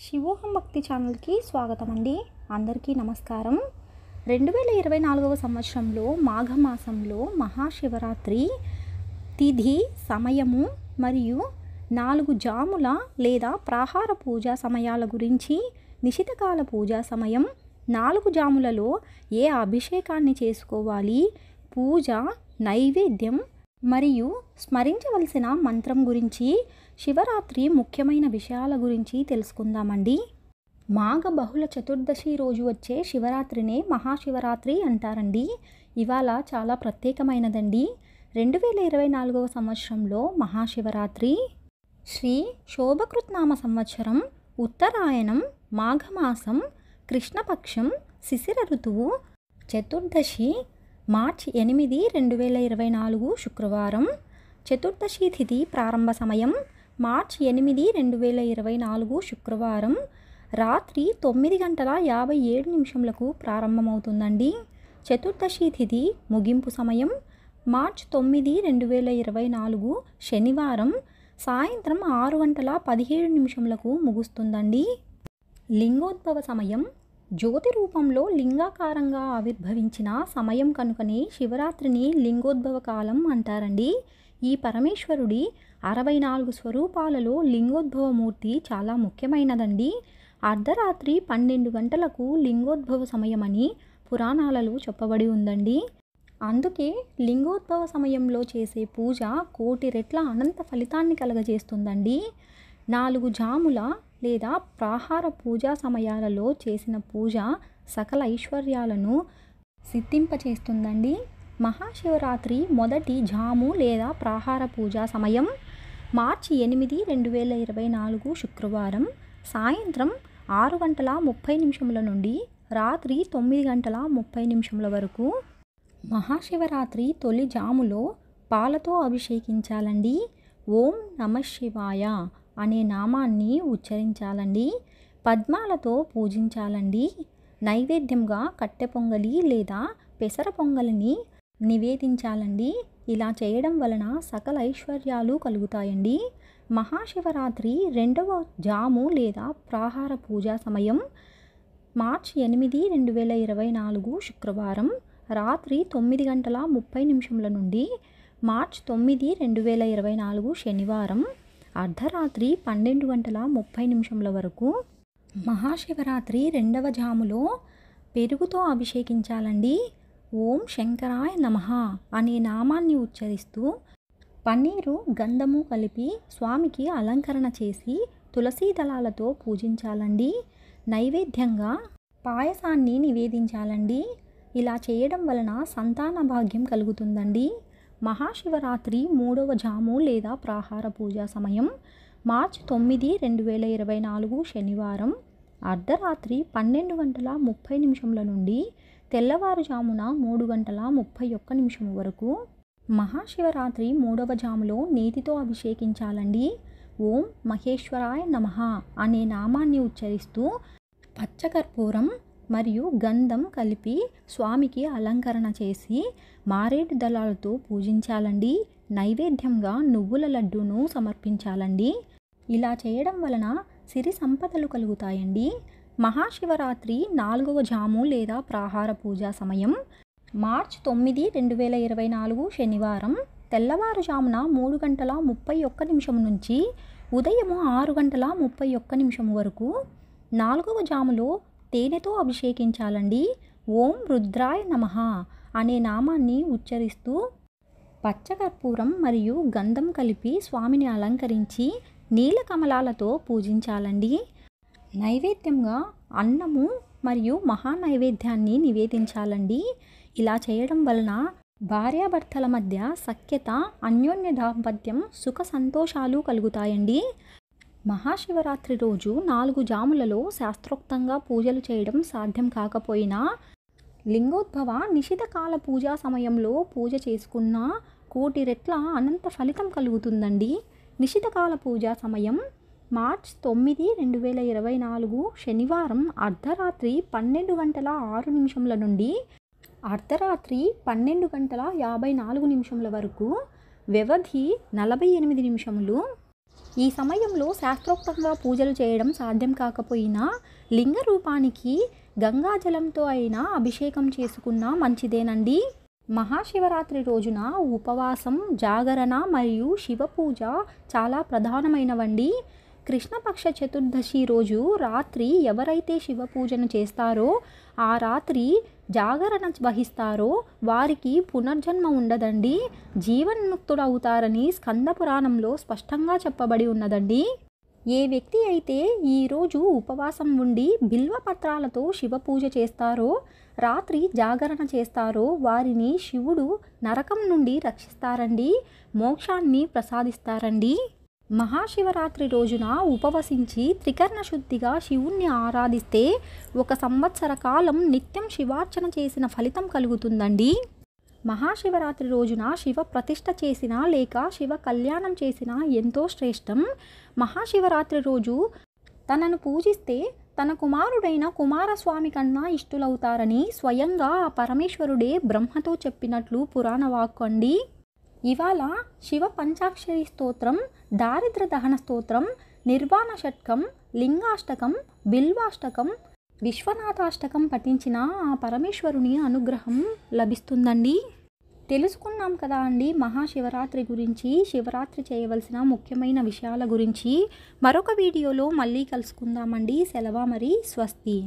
శివోహం భక్తి ఛానల్కి స్వాగతం అండి. అందరికీ నమస్కారం. 2024వ సంవత్సరంలో మాఘమాసంలో మహాశివరాత్రి తిథి సమయము మరియు 4 జాముల లేదా ప్రాహార పూజా సమయాల గురించి, నిశితకాల పూజా సమయం, 4 జాములలో ఏ అభిషేకాన్ని చేసుకోవాలి, పూజ, నైవేద్యం మరియు స్మరించవలసిన మంత్రం గురించి, శివరాత్రి ముఖ్యమైన విషయాల గురించి తెలుసుకుందామండి. మాఘ బహుళ చతుర్దశి రోజు వచ్చే శివరాత్రినే మహాశివరాత్రి అంటారండి. ఇవాళ చాలా ప్రత్యేకమైనదండి. 2024వ సంవత్సరంలో మహాశివరాత్రి శ్రీ శోభకృత్నామ సంవత్సరం, ఉత్తరాయణం, మాఘమాసం, కృష్ణపక్షం, శిశిర ఋతువు, చతుర్దశి, మార్చి 8, 2024 శుక్రవారం. చతుర్దశి తిథి ప్రారంభ సమయం మార్చి 8, 2024 శుక్రవారం రాత్రి 9:57 ప్రారంభమవుతుందండి. చతుర్దశి తిథి ముగింపు సమయం మార్చి 9, 2024 శనివారం సాయంత్రం 6:17 ముగుస్తుందండి. లింగోద్భవ సమయం జ్యోతి రూపంలో లింగాకారంగా ఆవిర్భవించిన సమయం కనుకనే శివరాత్రిని లింగోద్భవ కాలం అంటారండి. ఈ పరమేశ్వరుడి 64 స్వరూపాలలో లింగోద్భవమూర్తి చాలా ముఖ్యమైనదండి. అర్ధరాత్రి 12 గంటలకు లింగోద్భవ సమయమని పురాణాలలో చెప్పబడి ఉందండి. అందుకే లింగోద్భవ సమయంలో చేసే పూజ కోటి రెట్ల అనంత ఫలితాన్ని కలగజేస్తుందండి. 4 జాముల లేదా ప్రాహార పూజా సమయాలలో చేసిన పూజ సకల ఐశ్వర్యాలను సిద్ధింపచేస్తుందండి. మహాశివరాత్రి మొదటి జాము లేదా ప్రాహార పూజా సమయం మార్చి 8, 2024 శుక్రవారం సాయంత్రం 6:30 నుండి రాత్రి 9:30 వరకు. మహాశివరాత్రి తొలి జాములో పాలతో అభిషేకించాలండి. ఓం నమఃశివాయ అనే నామాన్ని ఉచ్చరించాలండి. పద్మాలతో పూజించాలండి. నైవేద్యంగా కట్టె పొంగలి లేదా పెసర పొంగలిని నివేదించాలండి. ఇలా చేయడం వలన సకల ఐశ్వర్యాలు కలుగుతాయండి. మహాశివరాత్రి రెండవ జాము లేదా ప్రాహార పూజా సమయం మార్చి 8, 2024 శుక్రవారం రాత్రి 9:30 నుండి మార్చి 9, 2024 శనివారం అర్ధరాత్రి 12:30 వరకు. మహాశివరాత్రి రెండవ జాములో పెరుగుతో అభిషేకించాలండి. ఓం శంకరాయ నమః అనే నామాన్ని ఉచ్చరిస్తూ పన్నీరు, గంధము కలిపి స్వామికి అలంకరణ చేసి తులసీ దళాలతో పూజించాలండి. నైవేద్యంగా పాయసాన్ని నివేదించాలండి. ఇలా చేయడం వలన సంతాన భాగ్యం కలుగుతుందండి. మహాశివరాత్రి మూడవ జాము లేదా ప్రాహార పూజా సమయం మార్చి 9, 2024 శనివారం అర్ధరాత్రి 12:30 నుండి తెల్లవారుజామున 3:31 వరకు. మహాశివరాత్రి మూడవ జాములో నేతితో అభిషేకించాలండి. ఓం మహేశ్వరాయ నమః అనే నామాన్ని ఉచ్చరిస్తూ పచ్చకర్పూరం మరియు గంధం కలిపి స్వామికి అలంకరణ చేసి మారేడు దళాలతో పూజించాలండి. నైవేద్యంగా నువ్వుల లడ్డూను సమర్పించాలండి. ఇలా చేయడం వలన సిరి సంపదలు కలుగుతాయండి. మహాశివరాత్రి 4వ జాము లేదా ప్రాహార పూజా సమయం మార్చి 9, 2024 శనివారం తెల్లవారుజామున 3:31 నుంచి ఉదయం 6:31 వరకు. 4వ జాములో తేనెతో అభిషేకించాలండి. ఓం రుద్రాయ నమః అనే నామాన్ని ఉచ్చరిస్తూ పచ్చకర్పూరం మరియు గంధం కలిపి స్వామిని అలంకరించి నీలకమలాలతో పూజించాలండి. నైవేద్యంగా అన్నము మరియు మహానైవేద్యాన్ని నివేదించాలండి. ఇలా చేయడం వలన భార్యాభర్తల మధ్య సఖ్యత, అన్యోన్య దాంపత్యం, సుఖ సంతోషాలు కలుగుతాయండి. మహాశివరాత్రి రోజు 4 జాములలో శాస్త్రోక్తంగా పూజలు చేయడం సాధ్యం కాకపోయినా లింగోద్భవ నిశితకాల పూజా సమయంలో పూజ చేసుకున్న కోటి రెట్ల అనంత ఫలితం కలుగుతుందండి. నిశితకాల పూజా సమయం మార్చి 9, 2024 శనివారం అర్ధరాత్రి 12:06 నుండి అర్ధరాత్రి 12:54 వరకు. వ్యవధి 48 నిమిషములు. ఈ సమయంలో శాస్త్రోక్తంగా పూజలు చేయడం సాధ్యం కాకపోయినా లింగ రూపానికి గంగాజలంతో అయినా అభిషేకం చేసుకున్నా మంచిదేనండి. మహాశివరాత్రి రోజున ఉపవాసం, జాగరణ మరియు శివ పూజ చాలా ప్రధానమైనవండి. కృష్ణపక్ష చతుర్దశి రోజు రాత్రి ఎవరైతే శివ పూజను చేస్తారో, ఆ రాత్రి జాగరణ వహిస్తారో వారికి పునర్జన్మ ఉండదండి, జీవన్ముక్తుడవుతారని స్కంద పురాణంలో స్పష్టంగా చెప్పబడి ఉన్నదండి. ఏ వ్యక్తి అయితే ఈరోజు ఉపవాసం ఉండి బిల్వపత్రాలతో శివ పూజ చేస్తారో, రాత్రి జాగరణ చేస్తారో వారిని శివుడు నరకం నుండి రక్షిస్తారండి, మోక్షాన్ని ప్రసాదిస్తారండి. మహాశివరాత్రి రోజున ఉపవసించి త్రికరణ శుద్ధిగా శివుణ్ణి ఆరాధిస్తే 1 సంవత్సర కాలం నిత్యం శివార్చన చేసిన ఫలితం కలుగుతుందండి. మహాశివరాత్రి రోజున శివ ప్రతిష్ఠ చేసినా లేక శివ కళ్యాణం చేసినా ఎంతో శ్రేష్టం. మహాశివరాత్రి రోజు తనను పూజిస్తే తన కుమారుడైన కుమారస్వామి కన్నా ఇష్టులవుతారని స్వయంగా ఆ పరమేశ్వరుడే బ్రహ్మతో చెప్పినట్లు పురాణ వాక్కు అండి. ఇవాళ శివ పంచాక్షరి స్తోత్రం, దారిద్ర దహన స్తోత్రం, నిర్వాణ షట్కం, లింగాష్టకం, బిల్వాష్టకం, విశ్వనాథాష్టకం పఠించిన ఆ పరమేశ్వరుని అనుగ్రహం లభిస్తుందండి. తెలుసుకున్నాం కదా అండి మహాశివరాత్రి గురించి, శివరాత్రి చేయవలసిన ముఖ్యమైన విషయాల గురించి. మరొక వీడియోలో మళ్ళీ కలుసుకుందామండి. సెలవు మరి, స్వస్తి.